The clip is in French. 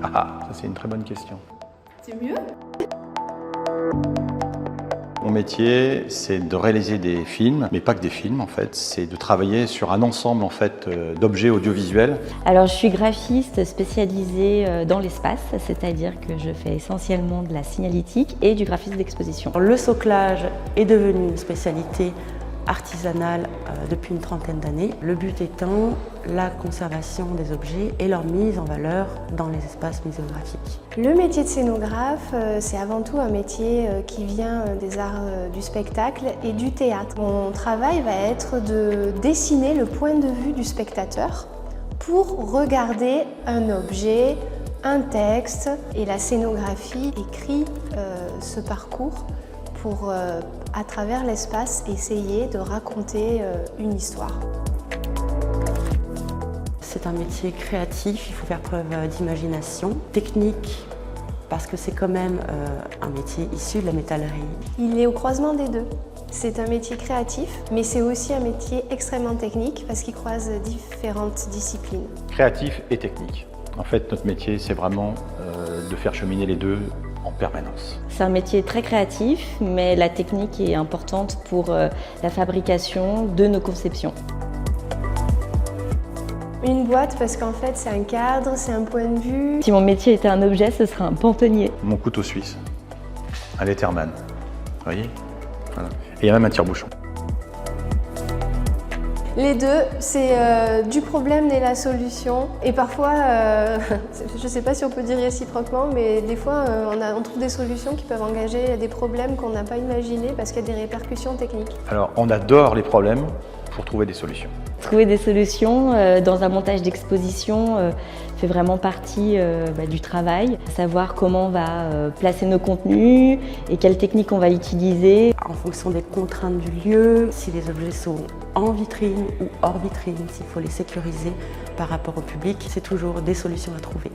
Ah, ça c'est une très bonne question. C'est mieux? Mon métier, c'est de réaliser des films, mais pas que des films en fait, c'est de travailler sur un ensemble en fait d'objets audiovisuels. Alors je suis graphiste spécialisée dans l'espace, c'est-à-dire que je fais essentiellement de la signalétique et du graphisme d'exposition. Le soclage est devenu une spécialité artisanale depuis une trentaine d'années. Le but étant la conservation des objets et leur mise en valeur dans les espaces muséographiques. Le métier de scénographe, c'est avant tout un métier qui vient des arts du spectacle et du théâtre. Mon travail va être de dessiner le point de vue du spectateur pour regarder un objet, un texte, et la scénographie écrit ce parcours pour, à travers l'espace, essayer de raconter une histoire. C'est un métier créatif, il faut faire preuve d'imagination, technique, parce que c'est quand même un métier issu de la métallerie. Il est au croisement des deux. C'est un métier créatif, mais c'est aussi un métier extrêmement technique parce qu'il croise différentes disciplines. Créatif et technique. En fait, notre métier, c'est vraiment de faire cheminer les deux en permanence. C'est un métier très créatif, mais la technique est importante pour la fabrication de nos conceptions. Une boîte parce qu'en fait c'est un cadre, c'est un point de vue. Si mon métier était un objet, ce serait un pantonnier. Mon couteau suisse, un Letterman, vous voyez, voilà. Et il y a même un tire-bouchon. Les deux, c'est du problème naît la solution. Et parfois, je ne sais pas si on peut dire réciproquement, mais des fois on trouve des solutions qui peuvent engager des problèmes qu'on n'a pas imaginés parce qu'il y a des répercussions techniques. Alors on adore les problèmes pour trouver des solutions. Trouver des solutions dans un montage d'exposition fait vraiment partie du travail. Savoir comment on va placer nos contenus et quelles techniques on va utiliser. En fonction des contraintes du lieu, si les objets sont en vitrine ou hors vitrine, s'il faut les sécuriser par rapport au public, c'est toujours des solutions à trouver.